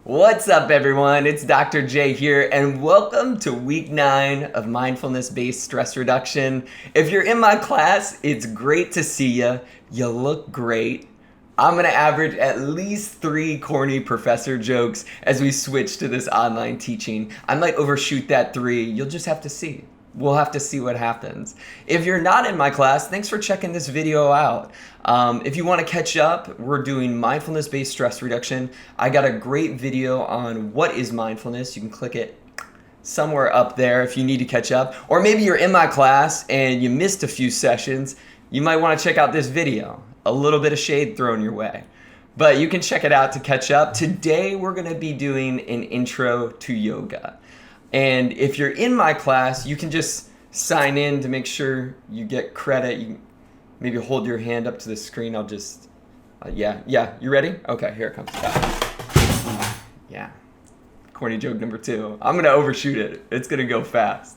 What's up, everyone? It's Dr. J here, and welcome to week 9 of Mindfulness Based Stress Reduction. If you're in my class, it's great to see you. You look great. I'm going to average at least 3 corny professor jokes as we switch to this online teaching. I might overshoot that 3. You'll just have to see. We'll have to see what happens. If you're not in my class, thanks for checking this video out. If you want to catch up, we're doing mindfulness-based stress reduction. I got a great video on what is mindfulness. You can click it somewhere up there if you need to catch up. Or maybe you're in my class and you missed a few sessions. You might want to check out this video. A little bit of shade thrown your way. But you can check it out to catch up. Today, we're going to be doing an intro to yoga. And if you're in my class, you can just sign in to make sure you get credit. You maybe hold your hand up to the screen. I'll just, yeah, you ready? Okay, here it comes. Yeah, corny joke number 2. I'm gonna overshoot it. It's gonna go fast.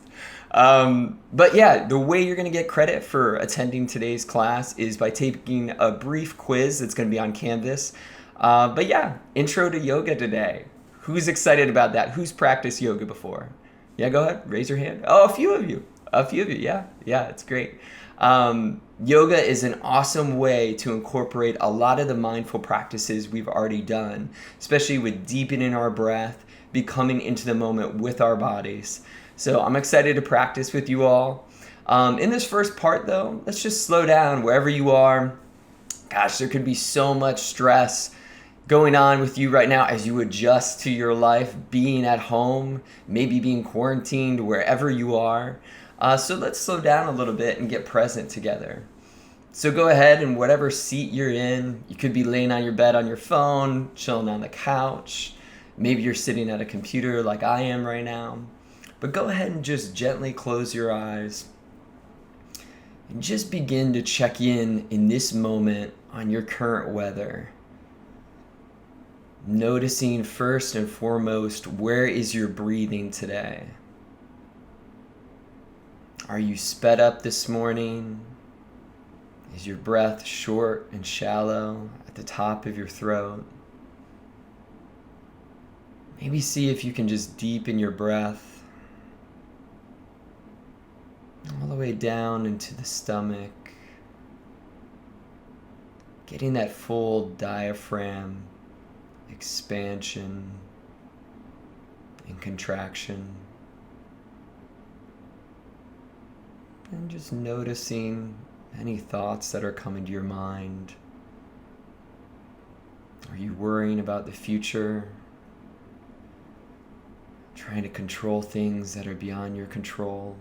But yeah, the way you're gonna get credit for attending today's class is by taking a brief quiz that's gonna be on Canvas. But yeah, intro to yoga today. Who's excited about that? Who's practiced yoga before? Yeah, go ahead, raise your hand. Oh, a few of you, yeah, it's great. Yoga is an awesome way to incorporate a lot of the mindful practices we've already done, especially with deepening our breath, becoming into the moment with our bodies. So I'm excited to practice with you all. In this first part though, let's just slow down wherever you are. Gosh, there could be so much stress going on with you right now as you adjust to your life, being at home, maybe being quarantined, wherever you are. So let's slow down a little bit and get present together. So go ahead and whatever seat you're in, you could be laying on your bed on your phone, chilling on the couch. Maybe you're sitting at a computer like I am right now. But go ahead and just gently close your eyes and just begin to check in this moment on your current weather. Noticing first and foremost, where is your breathing today? Are you sped up this morning? Is your breath short and shallow at the top of your throat? Maybe see if you can just deepen your breath all the way down into the stomach, getting that full diaphragm expansion and contraction, and just noticing any thoughts that are coming to your mind. Are you worrying about the future? Trying to control things that are beyond your control?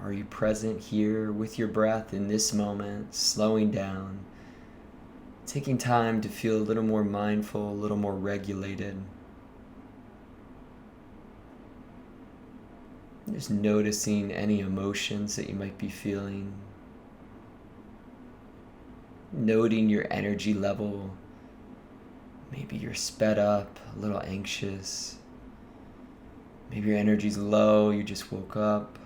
Are you present here with your breath in this moment, slowing down, taking time to feel a little more mindful, a little more regulated? Just noticing any emotions that you might be feeling. Noting your energy level. Maybe you're sped up, a little anxious. Maybe your energy's low, you just woke up.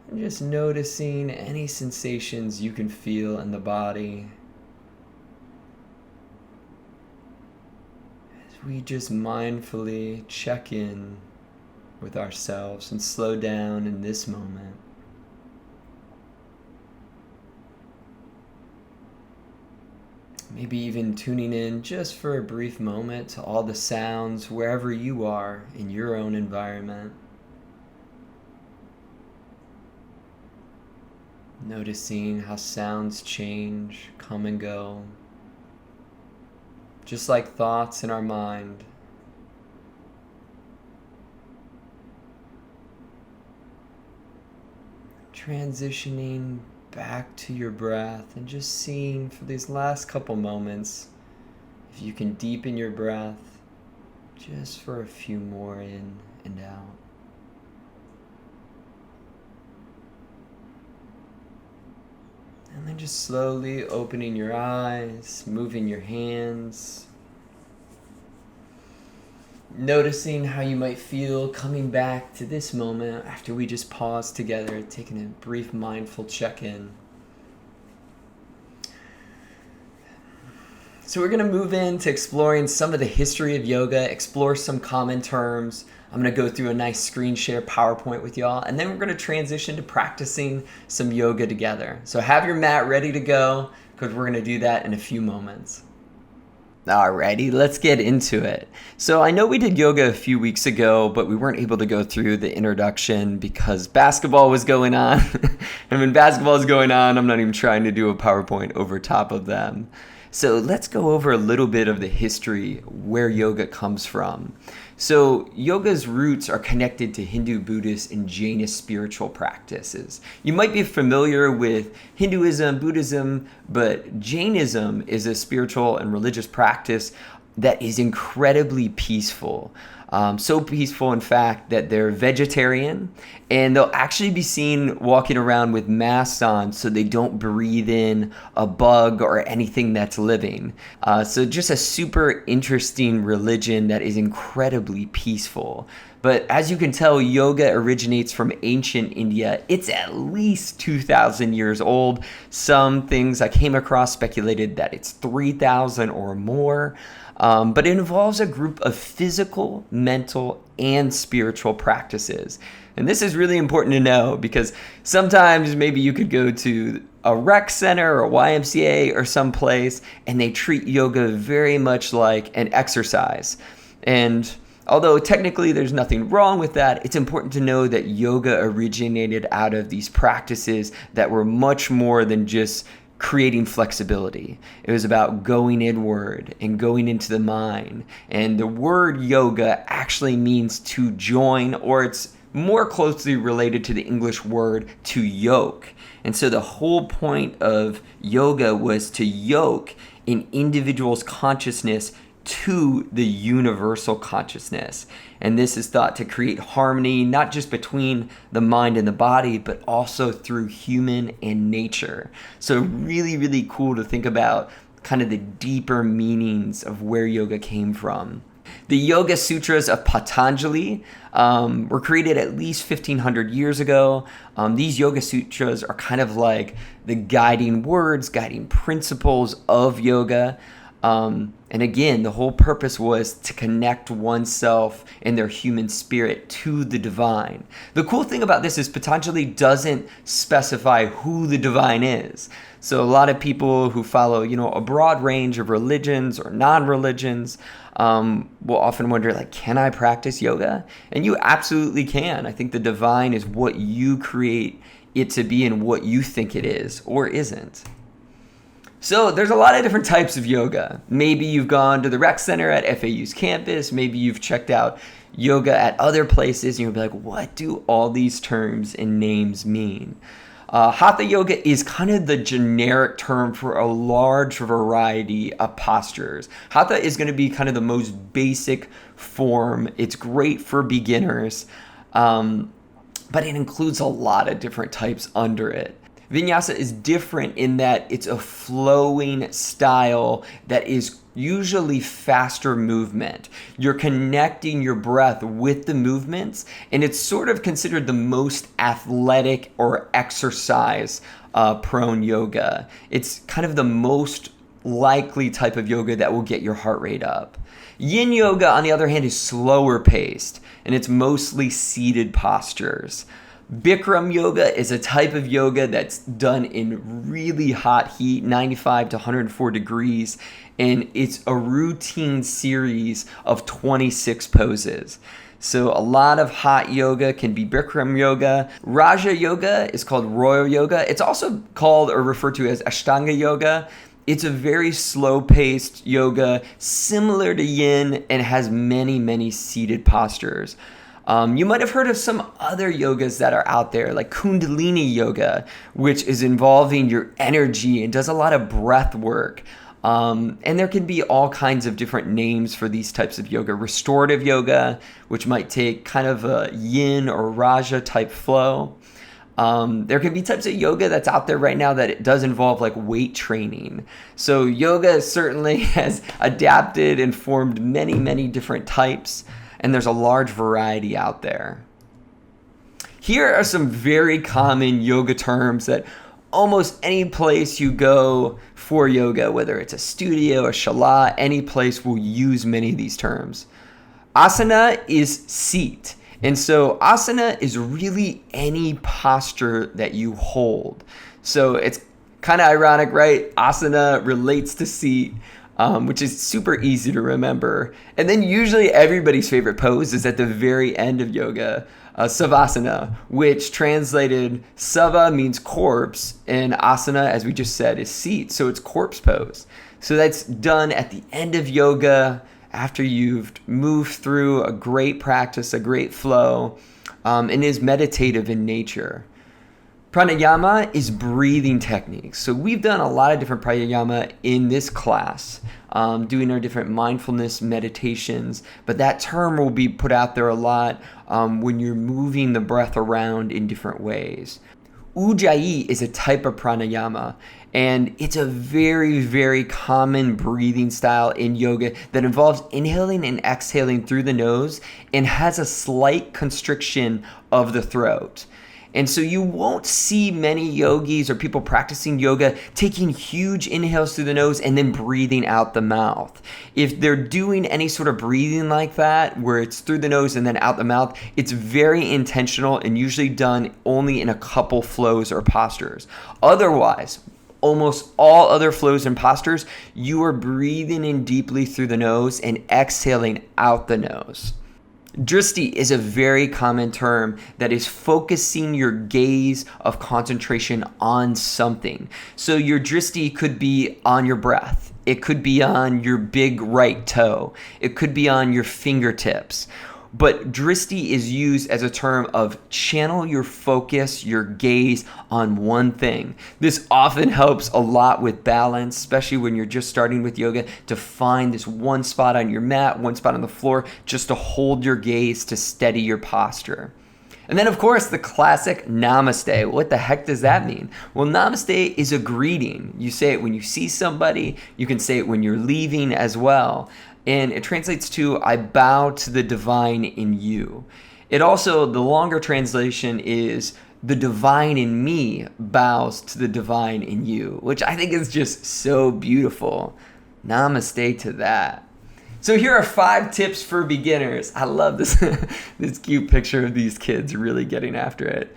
And just noticing any sensations you can feel in the body as we just mindfully check in with ourselves and slow down in this moment. Maybe even tuning in just for a brief moment to all the sounds wherever you are in your own environment. Noticing how sounds change, come and go, just like thoughts in our mind. Transitioning back to your breath and just seeing for these last couple moments if you can deepen your breath just for a few more in and out. And then just slowly opening your eyes, moving your hands. Noticing how you might feel coming back to this moment after we just paused together, taking a brief mindful check-in. So we're going to move into exploring some of the history of yoga, explore some common terms. I'm going to go through a nice screen share PowerPoint with y'all, and then we're going to transition to practicing some yoga together. So have your mat ready to go, because we're going to do that in a few moments. Alrighty, let's get into it. So I know we did yoga a few weeks ago, but we weren't able to go through the introduction because basketball was going on. And when basketball is going on, I'm not even trying to do a PowerPoint over top of them. So let's go over a little bit of the history, where yoga comes from. So yoga's roots are connected to Hindu, Buddhist, and Jainist spiritual practices. You might be familiar with Hinduism, Buddhism, but Jainism is a spiritual and religious practice that is incredibly peaceful. So peaceful, in fact, that they're vegetarian, and they'll actually be seen walking around with masks on so they don't breathe in a bug or anything that's living. So just a super interesting religion that is incredibly peaceful. But as you can tell, yoga originates from ancient India. It's at least 2,000 years old. Some things I came across speculated that it's 3,000 or more. But it involves a group of physical, mental, and spiritual practices. And this is really important to know because sometimes maybe you could go to a rec center or YMCA or someplace and they treat yoga very much like an exercise. And although technically there's nothing wrong with that, it's important to know that yoga originated out of these practices that were much more than just creating flexibility. It was about going inward and going into the mind. And the word yoga actually means to join, or it's more closely related to the English word to yoke. And so the whole point of yoga was to yoke an individual's consciousness to the universal consciousness. And this is thought to create harmony, not just between the mind and the body, but also through human and nature. So really, really cool to think about kind of the deeper meanings of where yoga came from. The Yoga Sutras of Patanjali were created at least 1,500 years ago. These Yoga Sutras are kind of like the guiding words, guiding principles of yoga. And again, the whole purpose was to connect oneself and their human spirit to the divine. The cool thing about this is Patanjali doesn't specify who the divine is. So a lot of people who follow, a broad range of religions or non-religions will often wonder, can I practice yoga? And you absolutely can. I think the divine is what you create it to be and what you think it is or isn't. So there's a lot of different types of yoga. Maybe you've gone to the rec center at FAU's campus. Maybe you've checked out yoga at other places and you'll be like, what do all these terms and names mean? Hatha yoga is kind of the generic term for a large variety of postures. Hatha is going to be kind of the most basic form. It's great for beginners, but it includes a lot of different types under it. Vinyasa is different in that it's a flowing style that is usually faster movement. You're connecting your breath with the movements, and it's sort of considered the most athletic or exercise prone yoga. It's kind of the most likely type of yoga that will get your heart rate up. Yin yoga, on the other hand, is slower paced, and it's mostly seated postures. Bikram yoga is a type of yoga that's done in really hot heat, 95 to 104 degrees, and it's a routine series of 26 poses. So a lot of hot yoga can be Bikram yoga. Raja yoga is called royal yoga. It's also called or referred to as Ashtanga yoga. It's a very slow-paced yoga, similar to yin, and has many, many seated postures. You might have heard of some other yogas that are out there, like Kundalini yoga, which is involving your energy and does a lot of breath work. And there can be all kinds of different names for these types of yoga. Restorative yoga, which might take kind of a yin or raja type flow. There can be types of yoga that's out there right now that it does involve weight training. So yoga certainly has adapted and formed many, many different types. And there's a large variety out there. Here are some very common yoga terms that almost any place you go for yoga, whether it's a studio, a shala, any place will use many of these terms. Asana is seat. And so asana is really any posture that you hold. So it's kind of ironic, right? Asana relates to seat, which is super easy to remember. And then usually everybody's favorite pose is at the very end of yoga, savasana, which translated sava means corpse, and asana, as we just said, is seat. So it's corpse pose. So that's done at the end of yoga after you've moved through a great practice, a great flow, and is meditative in nature. Pranayama is breathing techniques. So we've done a lot of different pranayama in this class, doing our different mindfulness meditations, but that term will be put out there a lot when you're moving the breath around in different ways. Ujjayi is a type of pranayama, and it's a very, very common breathing style in yoga that involves inhaling and exhaling through the nose and has a slight constriction of the throat. And so you won't see many yogis or people practicing yoga taking huge inhales through the nose and then breathing out the mouth. If they're doing any sort of breathing like that, where it's through the nose and then out the mouth, it's very intentional and usually done only in a couple flows or postures. Otherwise, almost all other flows and postures, you are breathing in deeply through the nose and exhaling out the nose. Drishti is a very common term that is focusing your gaze of concentration on something. So your drishti could be on your breath. It could be on your big right toe. It could be on your fingertips. But drishti is used as a term of channel your focus, your gaze on one thing. This often helps a lot with balance, especially when you're just starting with yoga, to find this one spot on your mat, one spot on the floor, just to hold your gaze to steady your posture. And then, of course, the classic namaste. What the heck does that mean? Well, namaste is a greeting. You say it when you see somebody. You can say it when you're leaving as well. And it translates to, I bow to the divine in you. It also, the longer translation is, the divine in me bows to the divine in you, which I think is just so beautiful. Namaste to that. So here are 5 tips for beginners. I love this, this cute picture of these kids really getting after it.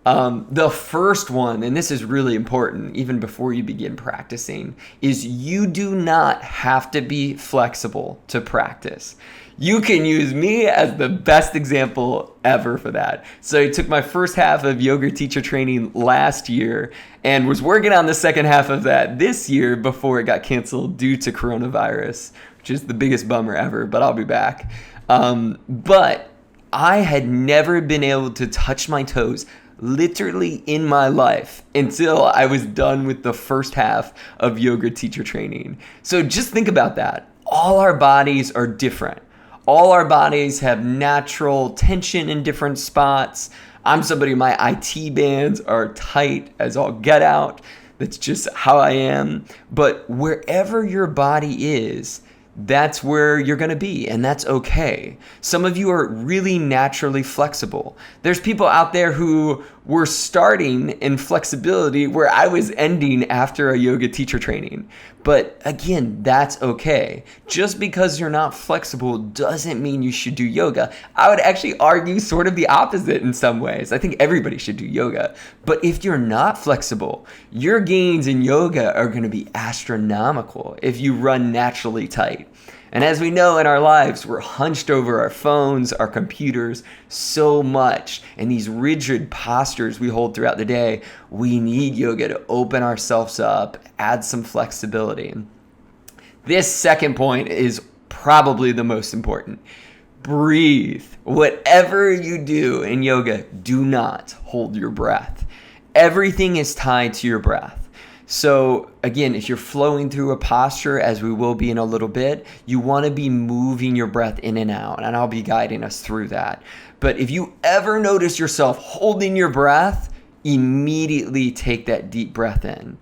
The first one, and this is really important even before you begin practicing, is you do not have to be flexible to practice. You can use me as the best example ever for that. So I took my first half of yoga teacher training last year and was working on the second half of that this year before it got canceled due to coronavirus, which is the biggest bummer ever, but I'll be back. But I had never been able to touch my toes literally in my life until I was done with the first half of yoga teacher training. So just think about that. All our bodies are different. All our bodies have natural tension in different spots. I'm somebody, my IT bands are tight as all get out. That's just how I am. But wherever your body is, that's where you're going to be, and that's okay. Some of you are really naturally flexible. There's people out there who were starting in flexibility where I was ending after a yoga teacher training. But again, that's okay. Just because you're not flexible doesn't mean you should do yoga. I would actually argue sort of the opposite in some ways. I think everybody should do yoga. But if you're not flexible, your gains in yoga are going to be astronomical if you run naturally tight. And as we know in our lives, we're hunched over our phones, our computers so much. And these rigid postures we hold throughout the day, we need yoga to open ourselves up, add some flexibility. This second point is probably the most important. Breathe. Whatever you do in yoga, do not hold your breath. Everything is tied to your breath. So again, if you're flowing through a posture, as we will be in a little bit, you want to be moving your breath in and out, and I'll be guiding us through that. But if you ever notice yourself holding your breath, immediately take that deep breath in.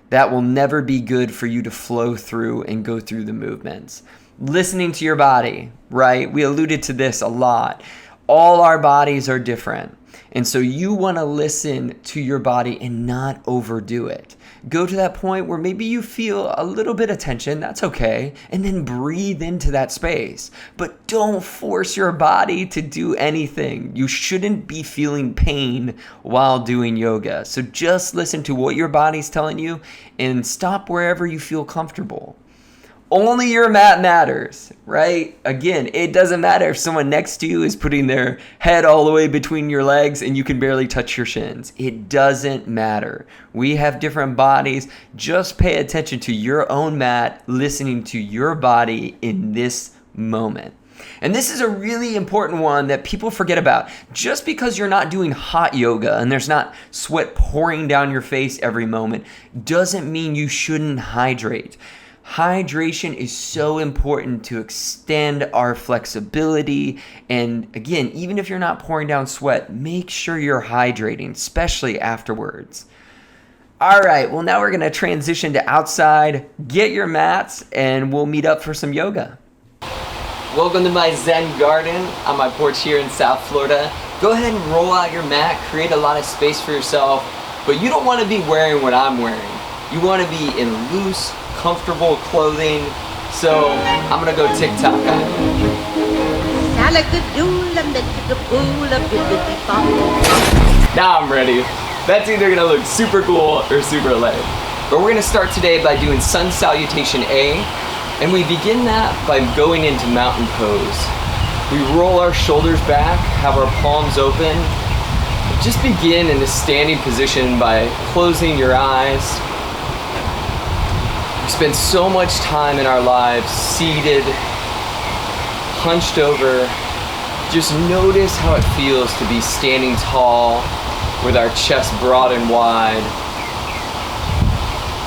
That will never be good for you to flow through and go through the movements. Listening to your body, right? We alluded to this a lot. All our bodies are different. And so you want to listen to your body and not overdo it. Go to that point where maybe you feel a little bit of tension, that's okay, and then breathe into that space. But don't force your body to do anything. You shouldn't be feeling pain while doing yoga. So just listen to what your body's telling you and stop wherever you feel comfortable. Only your mat matters, right? Again, it doesn't matter if someone next to you is putting their head all the way between your legs and you can barely touch your shins. It doesn't matter. We have different bodies. Just pay attention to your own mat, listening to your body in this moment. And this is a really important one that people forget about. Just because you're not doing hot yoga and there's not sweat pouring down your face every moment doesn't mean you shouldn't hydrate. Hydration is so important to extend our flexibility. And again, even if you're not pouring down sweat, make sure you're hydrating, especially afterwards. All right, well, now we're going to transition to outside. Get your mats and we'll meet up for some yoga. Welcome to my Zen garden on my porch here in South Florida. Go ahead and roll out your mat, create a lot of space for yourself, but you don't want to be wearing what I'm wearing. You want to be in loose, comfortable clothing. So I'm gonna go TikTok on it. Now I'm ready. That's either gonna look super cool or super lame. But we're gonna start today by doing sun salutation A, and we begin that by going into mountain pose. We roll our shoulders back, have our palms open. Just begin in a standing position by closing your eyes. We spend so much time in our lives seated, hunched over. Just notice how it feels to be standing tall with our chest broad and wide.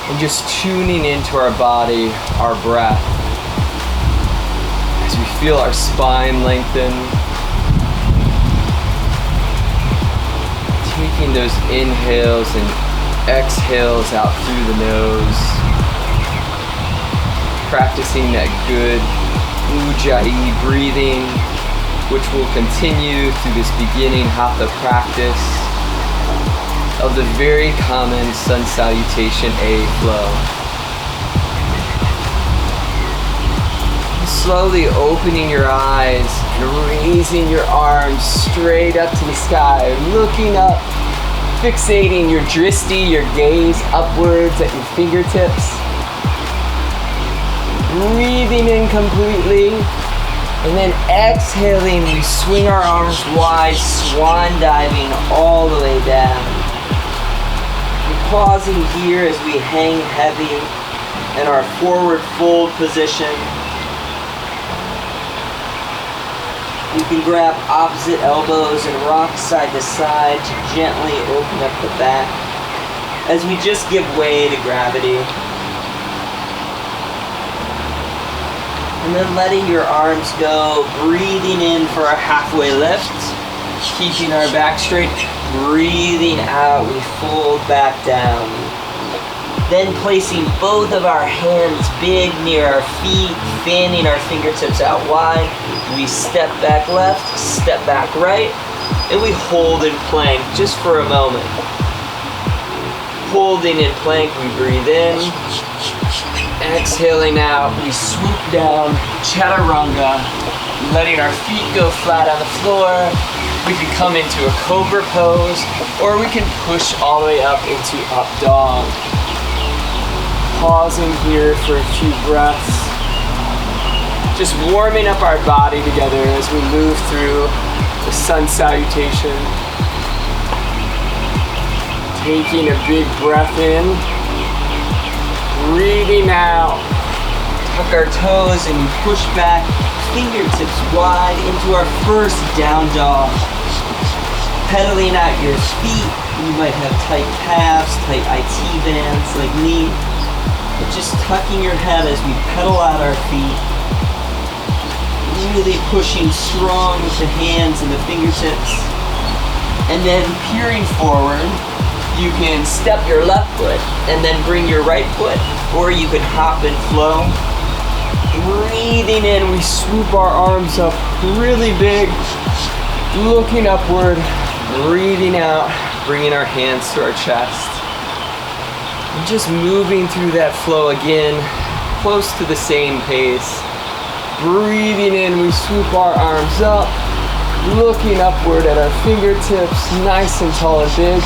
And just tuning into our body, our breath. As we feel our spine lengthen. Taking those inhales and exhales out through the nose. Practicing that good Ujjayi breathing, which will continue through this beginning hatha practice of the very common sun salutation A flow. Slowly opening your eyes and raising your arms straight up to the sky, looking up, fixating your drishti, your gaze upwards at your fingertips. Breathing in completely, and then exhaling, we swing our arms wide, swan diving all the way down. And pausing here as we hang heavy in our forward fold position. You can grab opposite elbows and rock side to side to gently open up the back as we just give way to gravity. And then letting your arms go, breathing in for a halfway lift, keeping our back straight, breathing out, we fold back down. Then placing both of our hands big near our feet, fanning our fingertips out wide, we step back left, step back right, and we hold in plank just for a moment. Holding in plank, we breathe in. Exhaling out, we swoop down, chaturanga, letting our feet go flat on the floor. We can come into a cobra pose, or we can push all the way up into up dog. Pausing here for a few breaths. Just warming up our body together as we move through the sun salutation. Taking a big breath in. Breathing out, tuck our toes and push back, fingertips wide into our first down dog. Pedaling out your feet, you might have tight calves, tight IT bands like me, but just tucking your head as we pedal out our feet. Really pushing strong with the hands and the fingertips. And then peering forward, you can step your left foot and then bring your right foot, or you could hop and flow. Breathing in, we swoop our arms up really big, looking upward, Breathing out, bringing our hands to our chest. And just moving through that flow again, close to the same pace. Breathing in, we swoop our arms up, looking upward at our fingertips, nice and tall and big.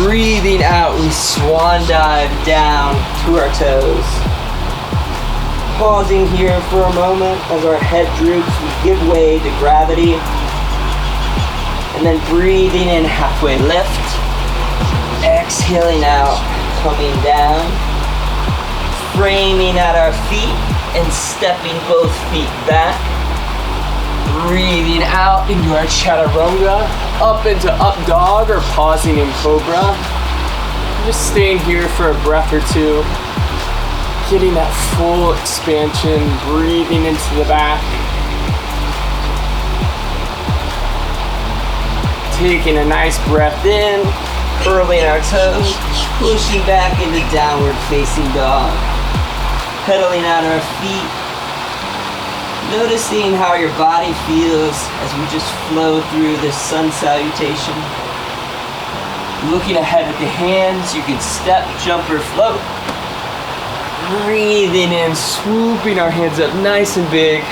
Breathing out, we swan dive down to our toes. Pausing here for a moment as our head droops, we give way to gravity. And then breathing in, halfway lift. Exhaling out, coming down. Framing at our feet and stepping both feet back. Breathing out into our chaturanga, up into up dog or pausing in cobra. Just staying here for a breath or two. Getting that full expansion, breathing into the back. Taking a nice breath in, curling our toes, pushing back into downward facing dog. Pedaling out our feet. Noticing how your body feels as we just flow through this sun salutation. Looking ahead at the hands, you can step, jump, or float. Breathing in, swooping our hands up nice and big.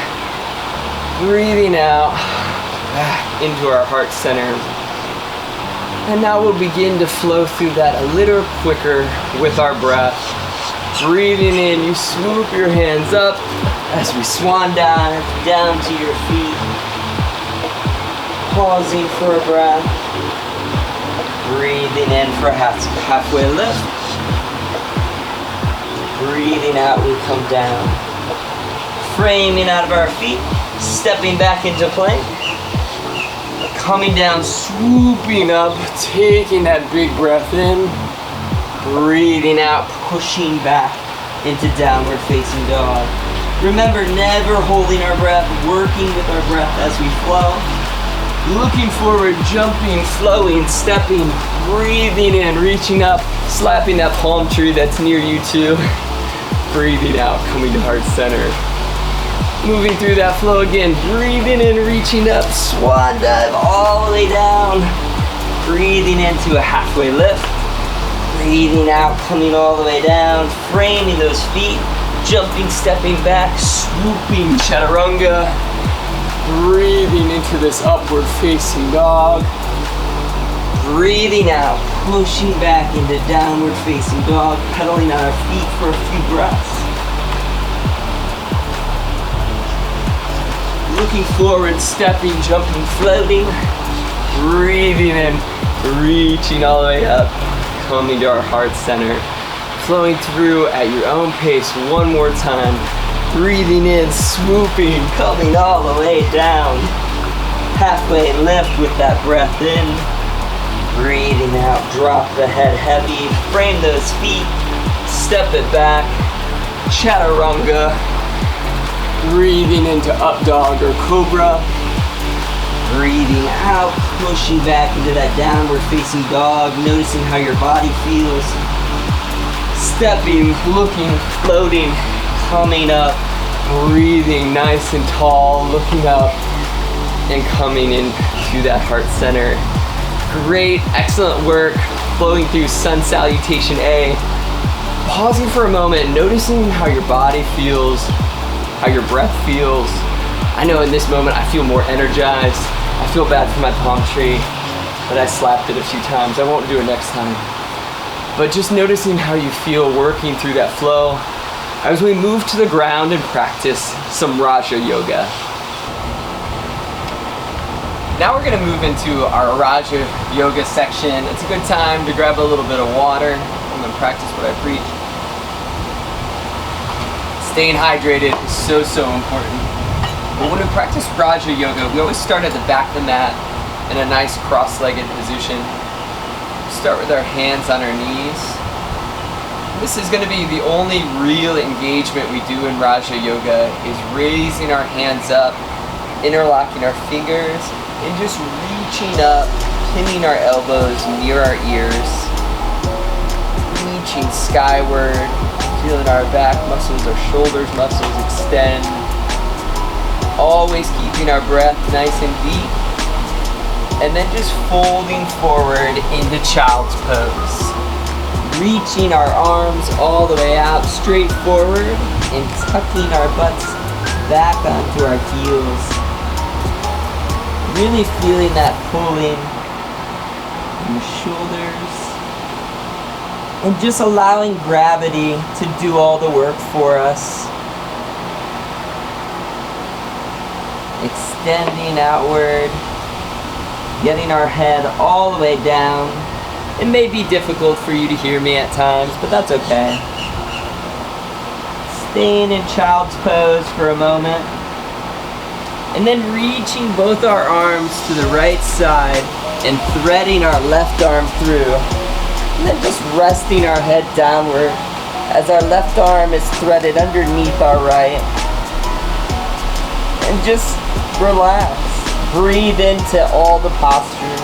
Breathing out, back into our heart center. And now we'll begin to flow through that a little quicker with our breath. Breathing in, you swoop your hands up as we swan dive down to your feet. Pausing for a breath. Breathing in for a halfway lift. Breathing out, we come down. Framing out of our feet, stepping back into plank. Coming down, swooping up, taking that big breath in. Breathing out, pushing back into downward facing dog. Remember, never holding our breath, working with our breath as we flow. Looking forward, jumping, flowing, stepping, breathing in, reaching up, slapping that palm tree that's near you too. Breathing out, coming to heart center. Moving through that flow again, breathing in, reaching up, swan dive all the way down. Breathing into a halfway lift. Breathing out, coming all the way down, framing those feet, jumping, stepping back, swooping chaturanga. Breathing into this upward facing dog. Breathing out, pushing back into downward facing dog, pedaling on our feet for a few breaths. Looking forward, stepping, jumping, floating. Breathing in, reaching all the way up, coming to our heart center. Flowing through at your own pace one more time. Breathing in, swooping, coming all the way down. Halfway lift with that breath in. Breathing out, drop the head heavy, frame those feet, step it back, chaturanga. Breathing into up dog or cobra. Breathing out, pushing back into that downward facing dog, noticing how your body feels. Stepping, looking, floating, coming up, breathing nice and tall, looking up, and coming into that heart center. Great, excellent work, flowing through sun salutation A. Pausing for a moment, noticing how your body feels, how your breath feels. I know in this moment I feel more energized. I feel bad for my palm tree, but I slapped it a few times. I won't do it next time. But just noticing how you feel working through that flow as we move to the ground and practice some Raja Yoga. Now we're gonna move into our Raja Yoga section. It's a good time to grab a little bit of water and then practice what I preach. Staying hydrated is so important. But when we practice Raja Yoga, we always start at the back of the mat in a nice cross-legged position. Start with our hands on our knees. This is going to be the only real engagement we do in Raja Yoga, is raising our hands up, interlocking our fingers, and just reaching up, pinning our elbows near our ears, reaching skyward, feeling our back muscles, our shoulders muscles extend. Always keeping our breath nice and deep. And then just folding forward into child's pose. Reaching our arms all the way out, straight forward, and tucking our butts back onto our heels. Really feeling that pulling in the shoulders. And just allowing gravity to do all the work for us. Extending outward. Getting our head all the way down. It may be difficult for you to hear me at times, but that's okay. Staying in child's pose for a moment. And then reaching both our arms to the right side and threading our left arm through. And then just resting our head downward as our left arm is threaded underneath our right. And just relax. Breathe into all the postures.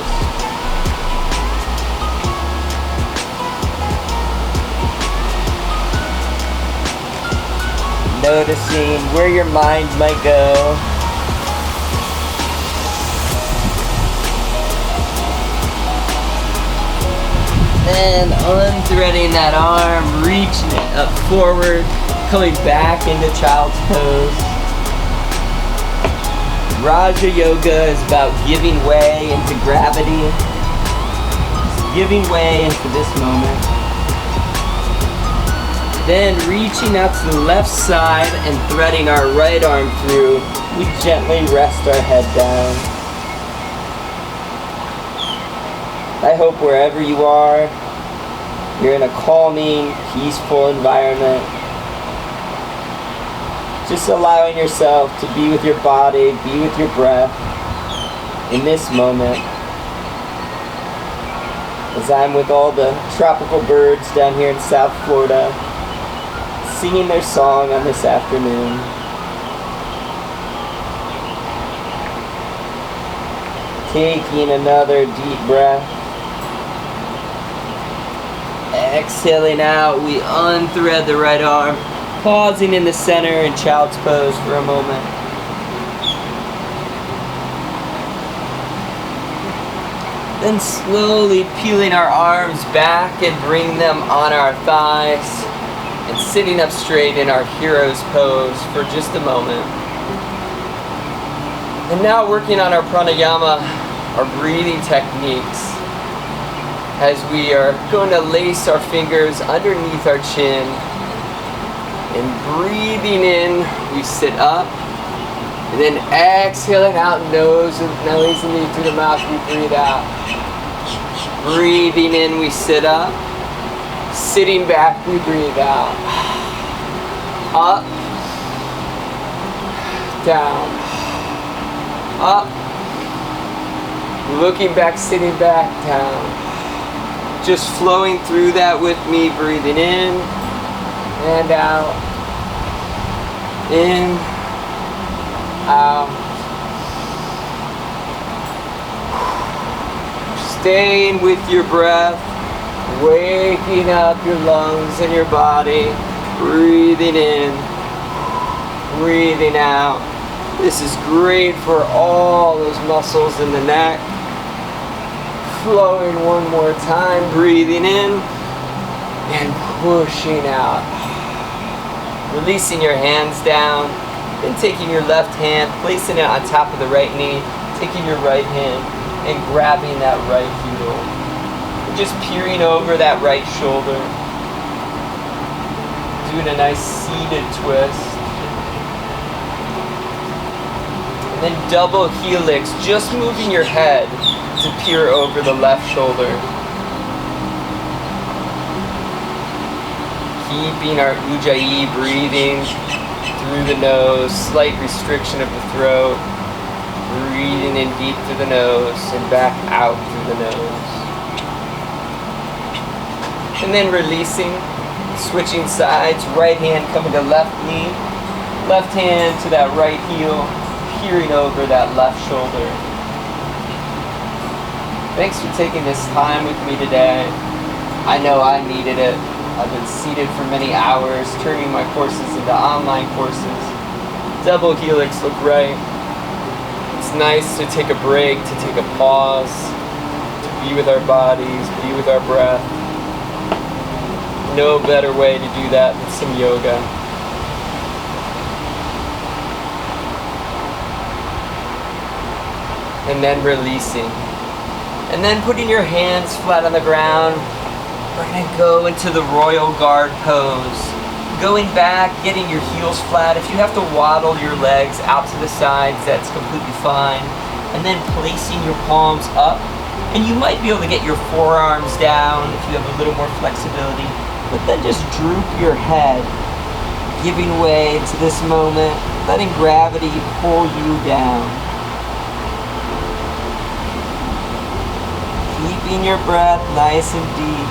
Noticing where your mind might go. And unthreading that arm, reaching it up forward, coming back into child's pose. Raja Yoga is about giving way into gravity, giving way into this moment. Then reaching out to the left side and threading our right arm through, we gently rest our head down. I hope wherever you are, you're in a calming, peaceful environment. Just allowing yourself to be with your body, be with your breath in this moment. As I'm with all the tropical birds down here in South Florida, singing their song on this afternoon. Taking another deep breath. Exhaling out, we unthread the right arm. Pausing in the center in child's pose for a moment. Then slowly peeling our arms back and bring them on our thighs. And sitting up straight in our hero's pose for just a moment. And now working on our pranayama, our breathing techniques. As we are going to lace our fingers underneath our chin. And breathing in, we sit up. And then exhaling out nose and nasally through the mouth, we breathe out. Breathing in, we sit up. Sitting back, we breathe out. Up. Down. Up. Looking back, sitting back, down. Just flowing through that with me, breathing in and out. In, out. Staying with your breath, waking up your lungs and your body, breathing in, breathing out. This is great for all those muscles in the neck. Flowing one more time, breathing in and pushing out. Releasing your hands down, then taking your left hand, placing it on top of the right knee, taking your right hand and grabbing that right heel. And just peering over that right shoulder. Doing a nice seated twist. And then double helix, just moving your head to peer over the left shoulder. Keeping our ujjayi breathing through the nose, slight restriction of the throat. Breathing in deep through the nose and back out through the nose. And then releasing, switching sides, right hand coming to left knee, left hand to that right heel, peering over that left shoulder. Thanks for taking this time with me today. I know I needed it. I've been seated for many hours, turning my courses into online courses. Double helix, look right. It's nice to take a break, to take a pause, to be with our bodies, be with our breath. No better way to do that than some yoga. And then releasing. And then putting your hands flat on the ground. We're going to go into the Royal Guard pose. Going back, getting your heels flat. If you have to waddle your legs out to the sides, that's completely fine. And then placing your palms up. And you might be able to get your forearms down if you have a little more flexibility. But then just droop your head, giving way to this moment, letting gravity pull you down. Keeping your breath nice and deep.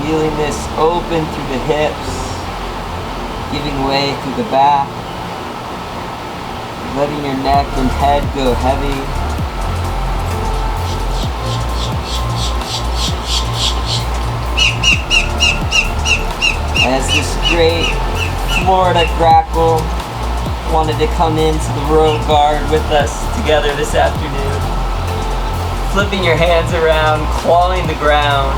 Feeling this open through the hips, giving way through the back, letting your neck and head go heavy. As this great Florida grackle wanted to come into the Royal Guard with us together this afternoon. Flipping your hands around, clawing the ground.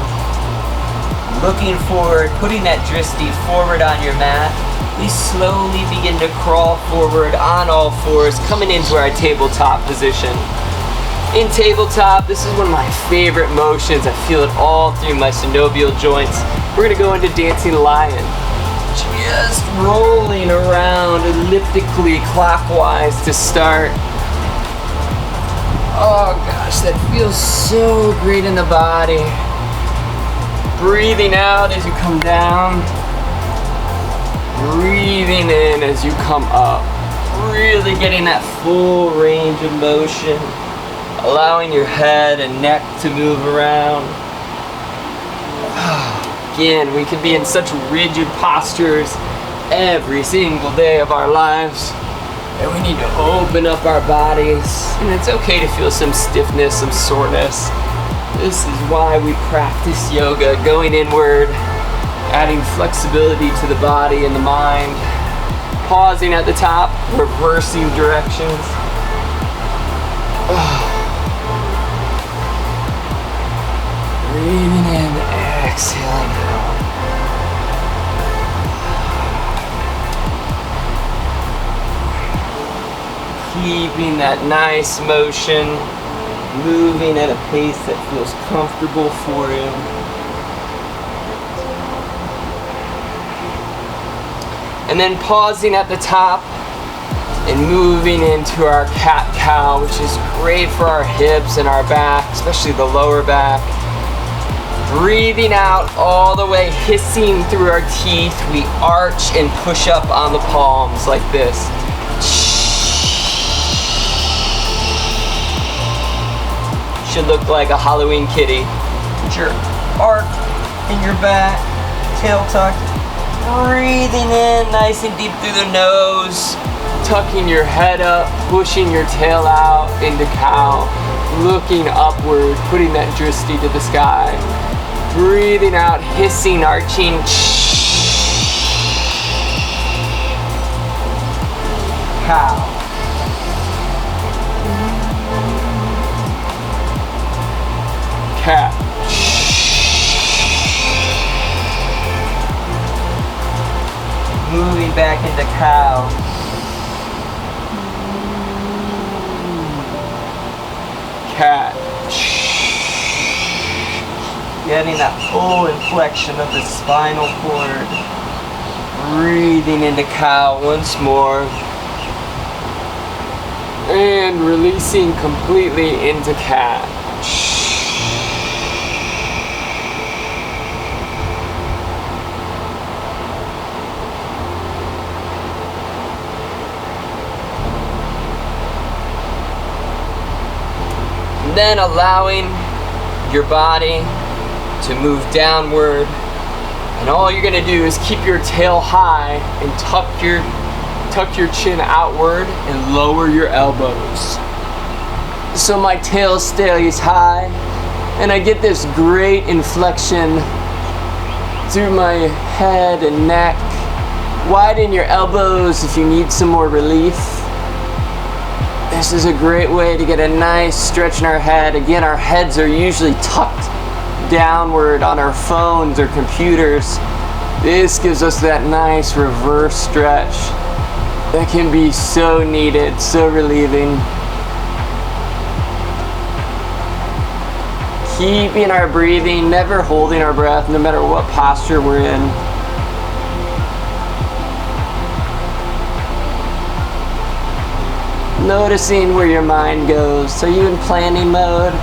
Looking forward, putting that drishti forward on your mat. We slowly begin to crawl forward on all fours, coming into our tabletop position. In tabletop, this is one of my favorite motions. I feel it all through my synovial joints. We're gonna go into dancing lion. Just rolling around elliptically clockwise to start. Oh gosh, that feels so great in the body. Breathing out as you come down. Breathing in as you come up. Really getting that full range of motion. Allowing your head and neck to move around. Again, we can be in such rigid postures every single day of our lives. And we need to open up our bodies. And it's okay to feel some stiffness, some soreness. This is why we practice yoga, going inward, adding flexibility to the body and the mind, pausing at the top, reversing directions. Breathing in, exhaling out. Keeping that nice motion, moving at a pace that feels comfortable for you. And then pausing at the top and moving into our cat-cow, which is great for our hips and our back, especially the lower back. Breathing out all the way, hissing through our teeth. We arch and push up on the palms like this. Should look like a Halloween kitty. Put your arc in your back, tail tucked. Breathing in nice and deep through the nose. Tucking your head up, pushing your tail out into cow. Looking upward, putting that drishti to the sky. Breathing out, hissing, arching. Cow. Cat. Moving back into cow. Cat. Getting that full inflection of the spinal cord. Breathing into cow once more. And releasing completely into cat. Then allowing your body to move downward, and all you're going to do is keep your tail high and tuck your chin outward and lower your elbows. So my tail stays high and I get this great inflection through my head and neck. Widen your elbows if you need some more relief. This is a great way to get a nice stretch in our head. Again, our heads are usually tucked downward on our phones or computers. This gives us that nice reverse stretch that can be so needed, so relieving. Keeping our breathing, never holding our breath, no matter what posture we're in. Noticing where your mind goes. Are you in planning mode?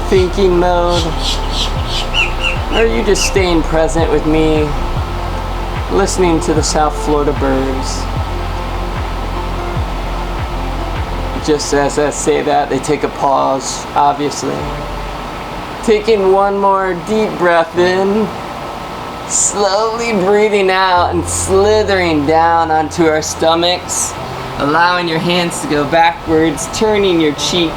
Thinking mode? Or are you just staying present with me, listening to the South Florida birds? Just as I say that, they take a pause, obviously. Taking one more deep breath in, slowly breathing out and slithering down onto our stomachs, allowing your hands to go backwards, turning your cheek,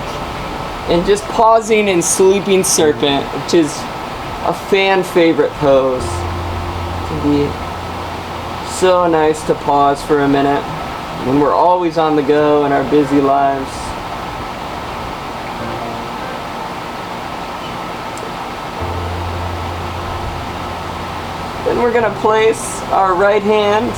and just pausing in sleeping serpent, which is a fan favorite pose. It can be so nice to pause for a minute when we're always on the go in our busy lives. Then we're going to place our right hand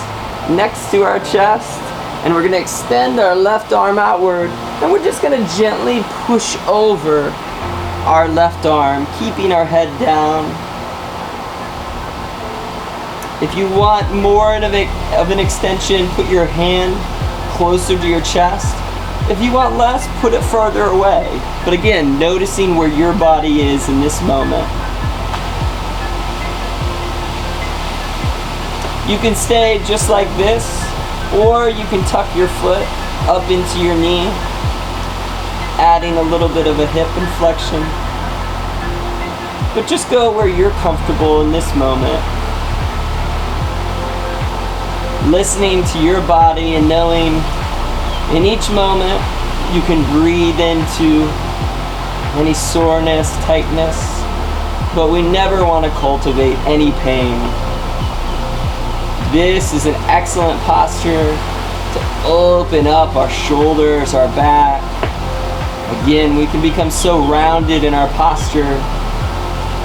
next to our chest, and we're going to extend our left arm outward, and we're just going to gently push over our left arm, keeping our head down. If you want more of an extension, put your hand closer to your chest. If you want less, put it farther away. But again, noticing where your body is in this moment. You can stay just like this, or you can tuck your foot up into your knee, adding a little bit of a hip inflection. But just go where you're comfortable in this moment. Listening to your body and knowing in each moment you can breathe into any soreness, tightness, but we never want to cultivate any pain. This is an excellent posture to open up our shoulders, our back. Again, we can become so rounded in our posture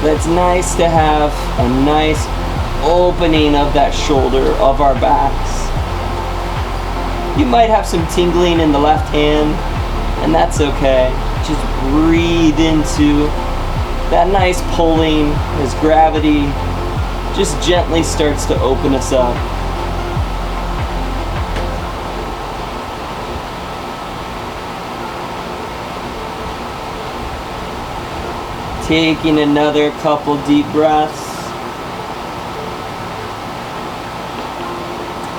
that it's nice to have a nice opening of that shoulder, of our backs. You might have some tingling in the left hand, and that's okay. Just breathe into that nice pulling as gravity just gently starts to open us up. Taking another couple deep breaths.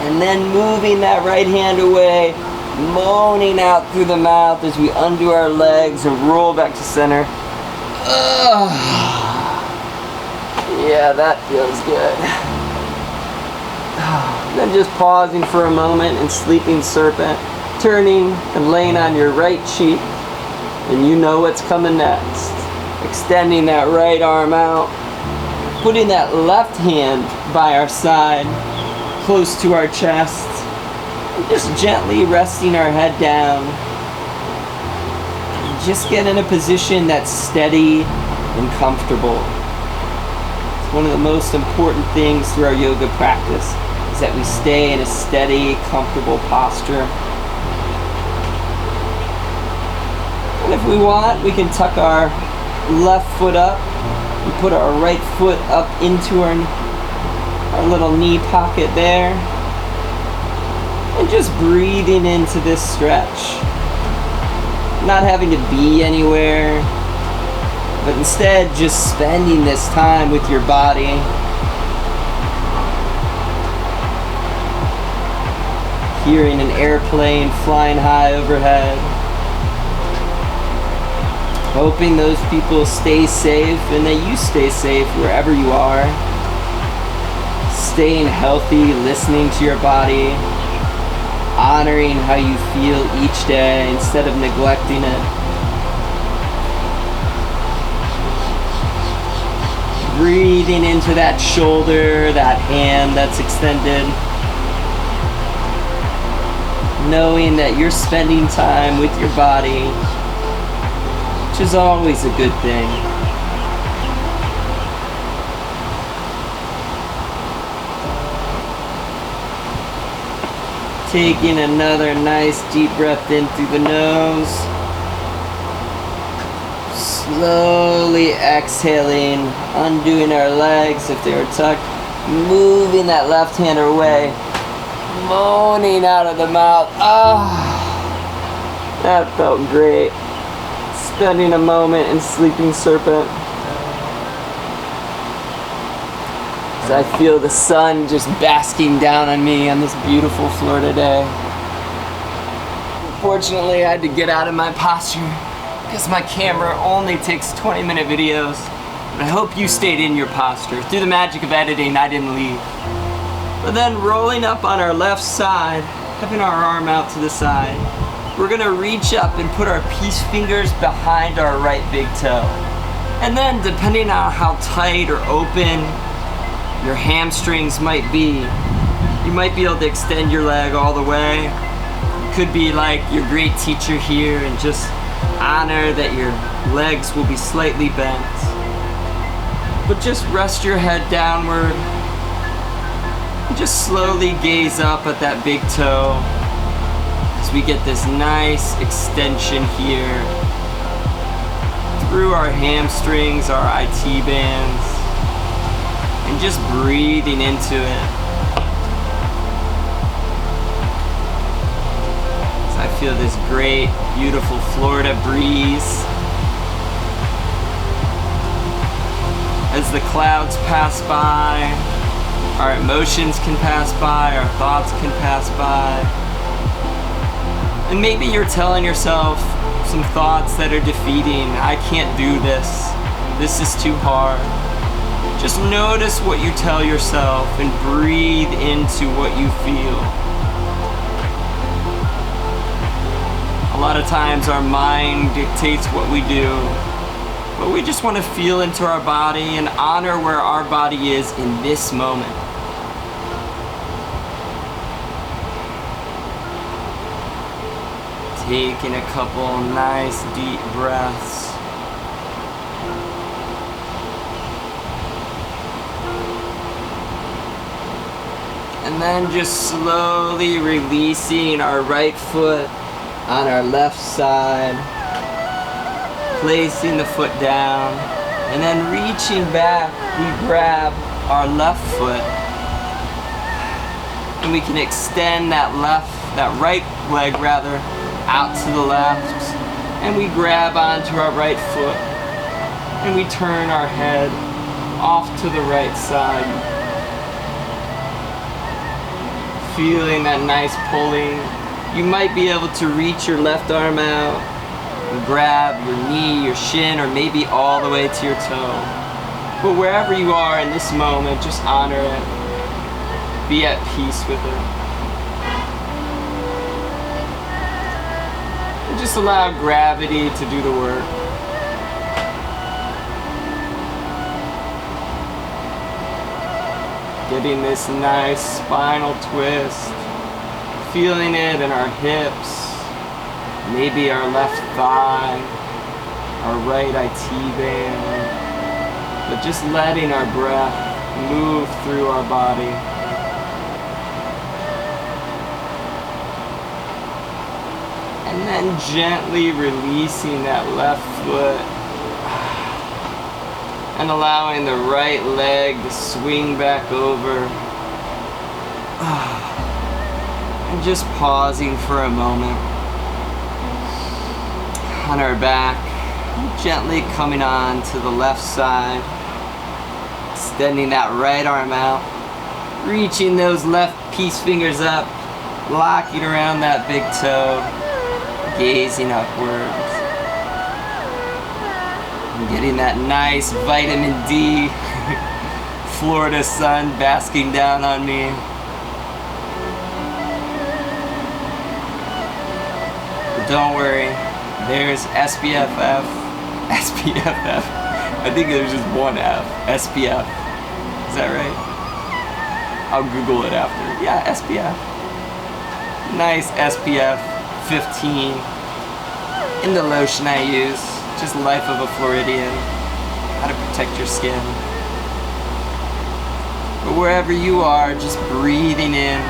And then moving that right hand away, moaning out through the mouth as we undo our legs and roll back to center. Yeah, that feels good. Then just pausing for a moment in sleeping serpent, turning and laying on your right cheek, and you know what's coming next. Extending that right arm out, putting that left hand by our side, close to our chest, and just gently resting our head down. And just get in a position that's steady and comfortable. It's one of the most important things through our yoga practice is that we stay in a steady, comfortable posture. And if we want, we can tuck our left foot up and put our right foot up into our little knee pocket there, and just breathing into this stretch, not having to be anywhere, but instead just spending this time with your body. Hearing an airplane flying high overhead, hoping those people stay safe and that you stay safe wherever you are. Staying healthy, listening to your body, honoring how you feel each day instead of neglecting it. Breathing into that shoulder, that hand that's extended. knowing that you're spending time with your body, which is always a good thing. Taking another nice deep breath in through the nose. Slowly exhaling, undoing our legs if they were tucked, moving that left hand away, moaning out of the mouth. That felt great. Spending a moment in Sleeping Serpent. As I feel the sun just basking down on me on this beautiful Florida day. Unfortunately, I had to get out of my posture because my camera only takes 20-minute videos. But I hope you stayed in your posture. Through the magic of editing, I didn't leave. But then rolling up on our left side, having our arm out to the side, we're gonna reach up and put our peace fingers behind our right big toe. And then, depending on how tight or open your hamstrings might be, you might be able to extend your leg all the way. You could be like your great teacher here and just honor that your legs will be slightly bent. But just rest your head downward and just slowly gaze up at that big toe as we get this nice extension here through our hamstrings, our IT bands, and just breathing into it. As I feel this great, beautiful Florida breeze. As the clouds pass by, our emotions can pass by, our thoughts can pass by. And maybe you're telling yourself some thoughts that are defeating. I can't do this. This is too hard. Just notice what you tell yourself and breathe into what you feel. A lot of times our mind dictates what we do, but we just want to feel into our body and honor where our body is in this moment. Taking a couple nice deep breaths. And then just slowly releasing our right foot on our left side, placing the foot down, and then reaching back, we grab our left foot, and we can extend that right leg rather, out to the left, and we grab onto our right foot, and we turn our head off to the right side. Feeling that nice pulling. You might be able to reach your left arm out and grab your knee, your shin, or maybe all the way to your toe. But wherever you are in this moment, just honor it. Be at peace with it. And just allow gravity to do the work. Getting this nice spinal twist, feeling it in our hips, maybe our left thigh, our right IT band, but just letting our breath move through our body. And then gently releasing that left foot and allowing the right leg to swing back over. And just pausing for a moment on our back, gently coming on to the left side, extending that right arm out, reaching those left peace fingers up, locking around that big toe, gazing upwards. Getting that nice vitamin D Florida sun basking down on me. But don't worry, there's SPFF. I think there's just one F. SPF. Is that right? I'll Google it after. Yeah, SPF. nice SPF 15 in the lotion I use. Just Life of a Floridian. How to protect your skin. But wherever you are, just breathing in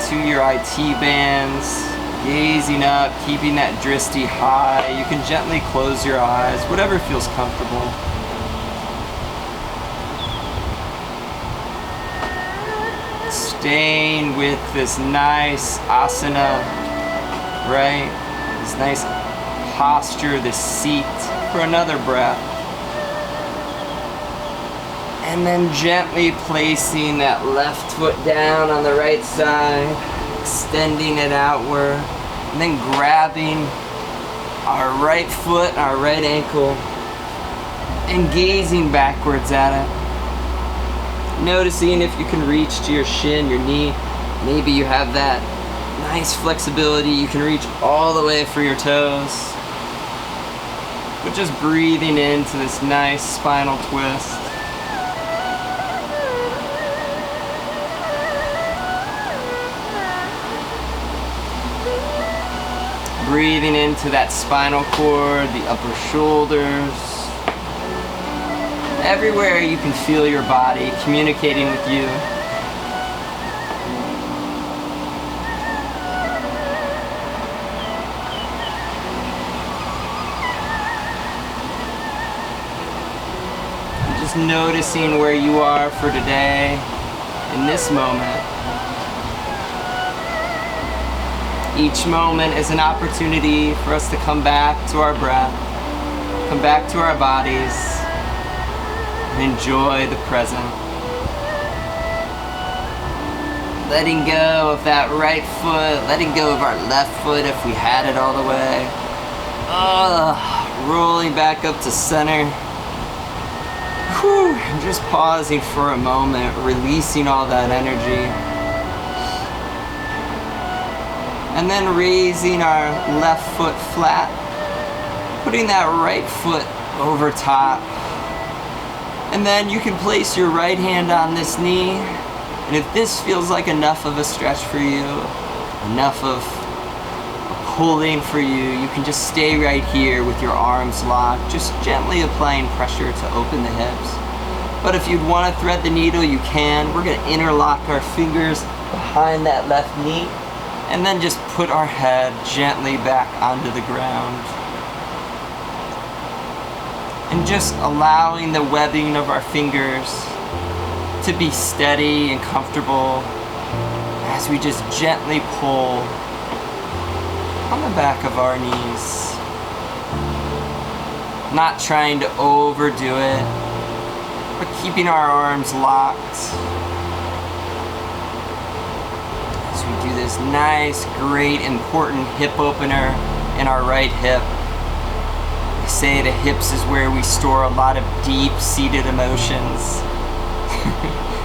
to your IT bands, gazing up, keeping that drishti high. You can gently close your eyes, whatever feels comfortable. Staying with this nice asana, right? This nice posture, this seat for another breath. And then gently placing that left foot down on the right side, extending it outward, and then grabbing our right foot, our right ankle, and gazing backwards at it. Noticing if you can reach to your shin, your knee. Maybe you have that nice flexibility. You can reach all the way for your toes. But just breathing into this nice spinal twist. Breathing into that spinal cord, the upper shoulders. Everywhere you can feel your body communicating with you. Just noticing where you are for today, in this moment. Each moment is an opportunity for us to come back to our breath, come back to our bodies, and enjoy the present. Letting go of that right foot, letting go of our left foot if we had it all the way. Rolling back up to center. Whew, and just pausing for a moment, releasing all that energy. And then raising our left foot flat, putting that right foot over top. And then you can place your right hand on this knee. And if this feels like enough of a stretch for you, enough of pulling for you, you can just stay right here with your arms locked, just gently applying pressure to open the hips. But if you'd want to thread the needle, you can. We're going to interlock our fingers behind that left knee. And then just put our head gently back onto the ground. And just allowing the webbing of our fingers to be steady and comfortable as we just gently pull on the back of our knees. Not trying to overdo it, but keeping our arms locked. We do this nice, great, important hip opener in our right hip. They say the hips is where we store a lot of deep-seated emotions.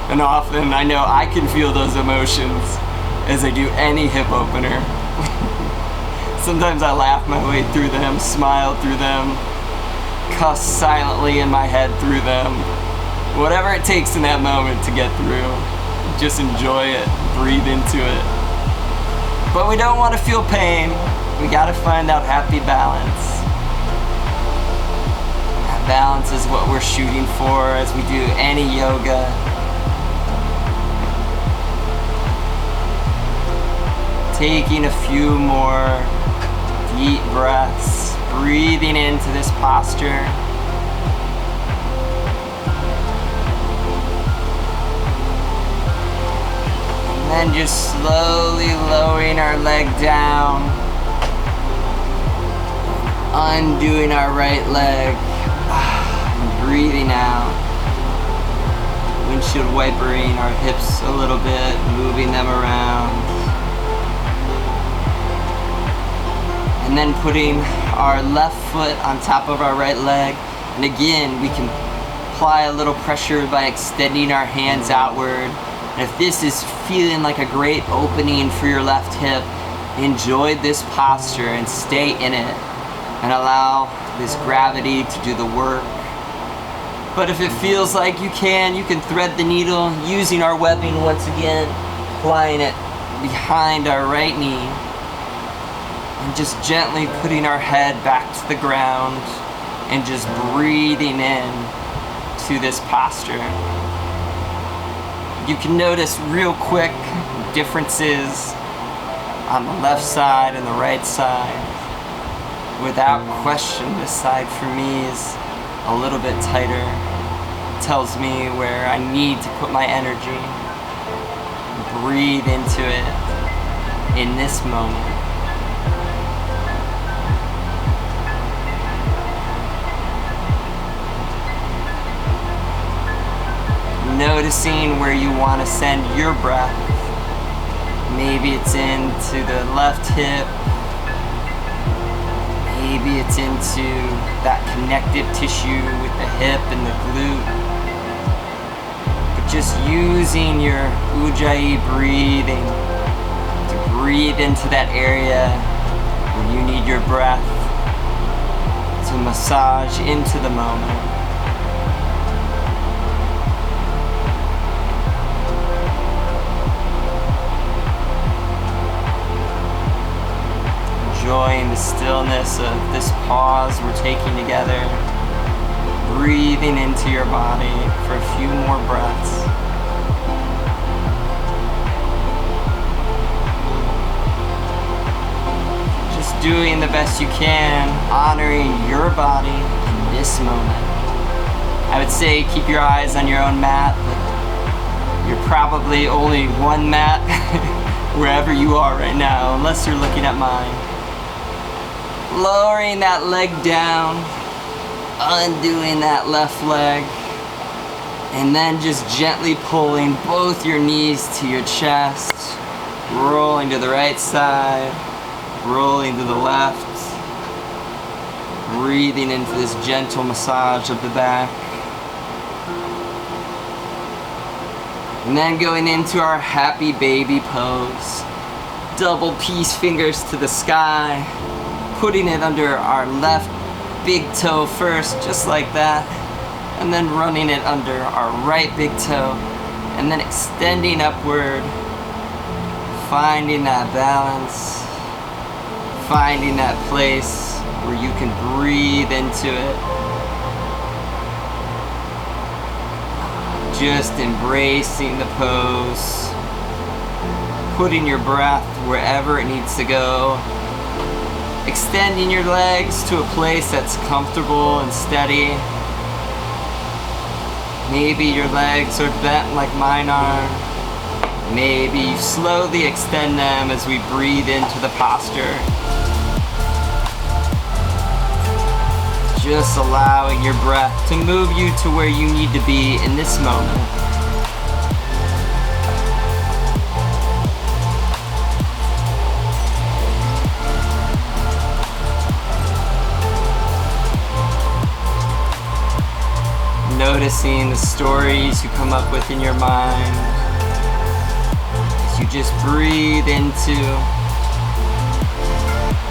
And often I know I can feel those emotions as I do any hip opener. Sometimes I laugh my way through them, smile through them, cuss silently in my head through them. Whatever it takes in that moment to get through. Just enjoy it, breathe into it. But we don't want to feel pain. We gotta find that happy balance. That balance is what we're shooting for as we do any yoga. Taking a few more deep breaths, breathing into this posture. And then just slowly lowering our leg down, undoing our right leg, and breathing out, windshield wipering our hips a little bit, moving them around, and then putting our left foot on top of our right leg, and again we can apply a little pressure by extending our hands outward. And if this is feeling like a great opening for your left hip, enjoy this posture and stay in it and allow this gravity to do the work. But if it feels like you can thread the needle using our webbing once again, applying it behind our right knee, and just gently putting our head back to the ground and just breathing in to this posture. You can notice real quick differences on the left side and the right side. Without question, this side for me is a little bit tighter. It tells me where I need to put my energy. Breathe into it in this moment. Noticing where you want to send your breath. Maybe it's into the left hip. Maybe it's into that connective tissue with the hip and the glute. But just using your Ujjayi breathing to breathe into that area where you need your breath to massage into the moment. Enjoying the stillness of this pause we're taking together, breathing into your body for a few more breaths. Just doing the best you can, honoring your body in this moment. I would say keep your eyes on your own mat, but you're probably only one mat wherever you are right now, unless you're looking at mine. Lowering that leg down, undoing that left leg, and then just gently pulling both your knees to your chest, rolling to the right side, rolling to the left, breathing into this gentle massage of the back. And then going into our happy baby pose, double peace fingers to the sky, putting it under our left big toe first, just like that, and then running it under our right big toe, and then extending upward, finding that balance, finding that place where you can breathe into it. Just embracing the pose, putting your breath wherever it needs to go. Extending your legs to a place that's comfortable and steady. Maybe your legs are bent like mine are. Maybe you slowly extend them as we breathe into the posture. Just allowing your breath to move you to where you need to be in this moment. Noticing the stories you come up with in your mind as you just breathe into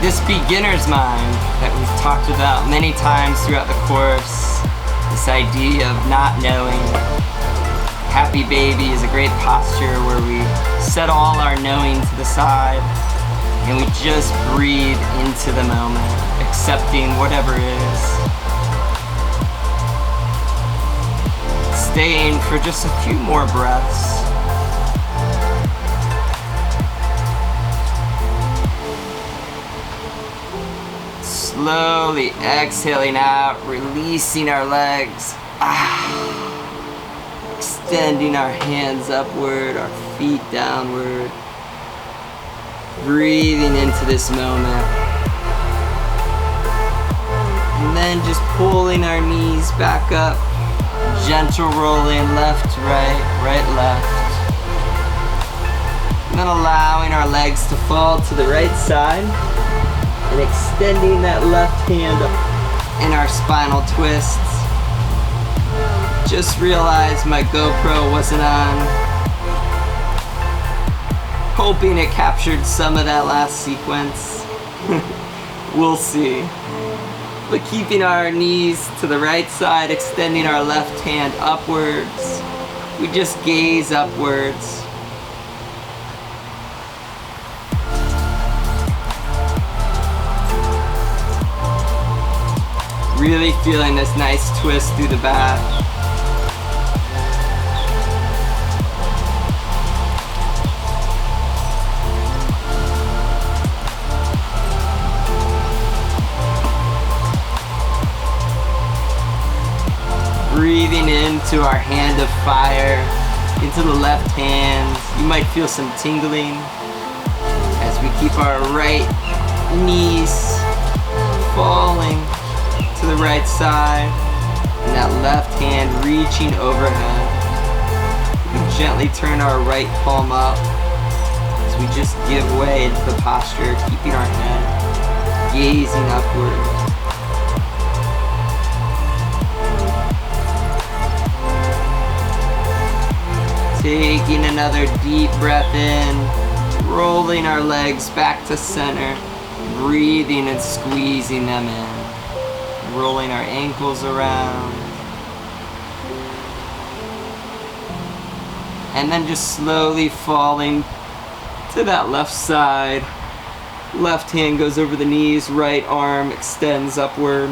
this beginner's mind that we've talked about many times throughout the course. This idea of not knowing. Happy baby is a great posture where we set all our knowing to the side and we just breathe into the moment, accepting whatever is. Staying for just a few more breaths. Slowly exhaling out, releasing our legs. Extending our hands upward, our feet downward. Breathing into this moment. And then just pulling our knees back up. Gentle rolling left, right, left. And then allowing our legs to fall to the right side and extending that left hand up in our spinal twists. Just realized my GoPro wasn't on. Hoping it captured some of that last sequence. We'll see. but keeping our knees to the right side, extending our left hand upwards. We just gaze upwards. Really feeling this nice twist through the back. Breathing into our hand of fire, into the left hand. You might feel some tingling as we keep our right knees falling to the right side, and that left hand reaching overhead. We gently turn our right palm up as we just give way into the posture, keeping our head gazing upward. Taking another deep breath in, rolling our legs back to center, breathing and squeezing them in, rolling our ankles around, and then just slowly falling to that left side. Left hand goes over the knees, right arm extends upward.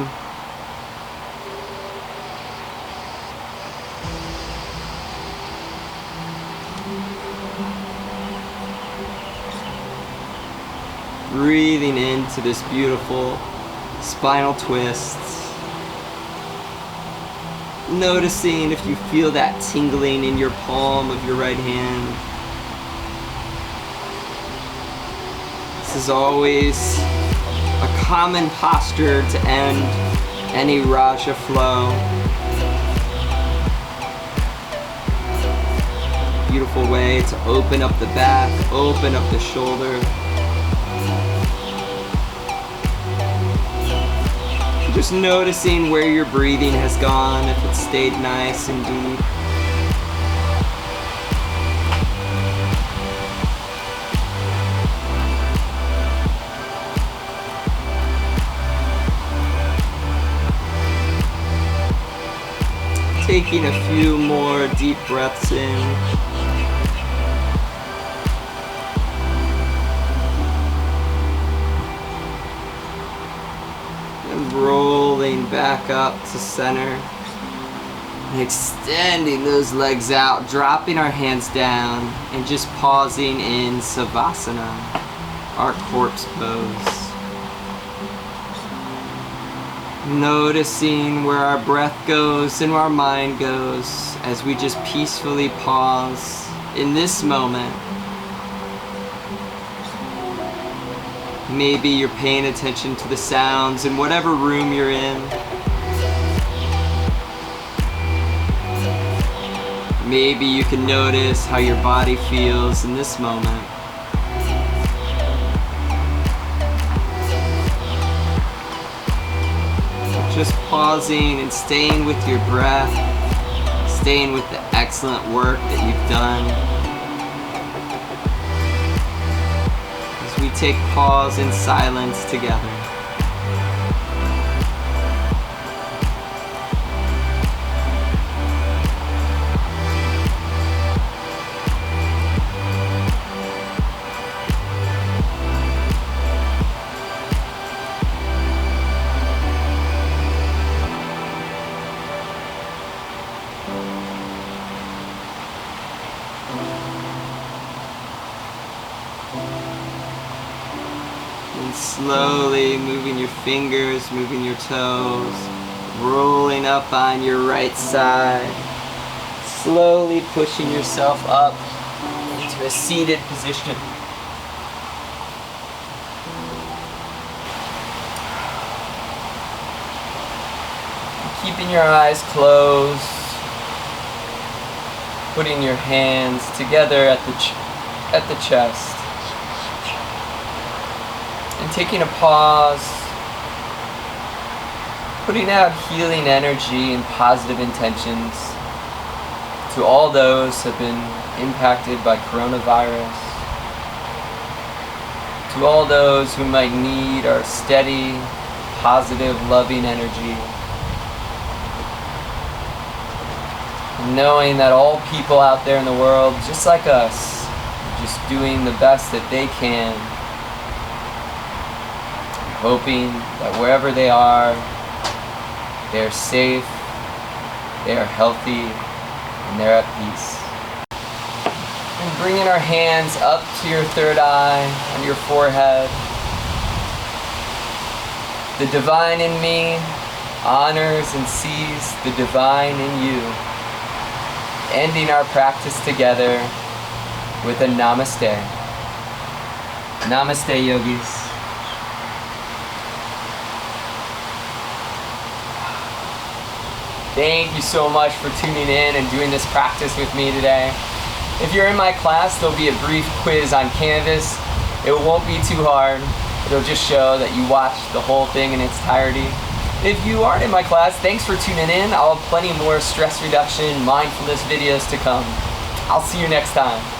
Breathing into this beautiful spinal twist. Noticing if you feel that tingling in your palm of your right hand. This is always a common posture to end any Raja flow. Beautiful way to open up the back, open up the shoulder. Just noticing where your breathing has gone, if it stayed nice and deep. Taking a few more deep breaths in. Rolling back up to center and extending those legs out, dropping our hands down and just pausing in Savasana, our corpse pose. Noticing where our breath goes and where our mind goes as we just peacefully pause in this moment. Maybe you're paying attention to the sounds in whatever room you're in. Maybe you can notice how your body feels in this moment. Just pausing and staying with your breath, staying with the excellent work that you've done. We take pause in silence together. Slowly moving your fingers, moving your toes, rolling up on your right side, slowly pushing yourself up into a seated position. Keeping your eyes closed, putting your hands together at the chest. And taking a pause, putting out healing energy and positive intentions to all those who have been impacted by coronavirus, to all those who might need our steady, positive, loving energy. Knowing that all people out there in the world, just like us, are just doing the best that they can. Hoping that wherever they are, they're safe, they are healthy, and they're at peace. And bringing our hands up to your third eye, on your forehead. The divine in me honors and sees the divine in you. Ending our practice together with a namaste. Namaste, yogis. Thank you so much for tuning in and doing this practice with me today. If you're in my class, there'll be a brief quiz on Canvas. It won't be too hard. It'll just show that you watched the whole thing in its entirety. If you aren't in my class, thanks for tuning in. I'll have plenty more stress reduction, mindfulness videos to come. I'll see you next time.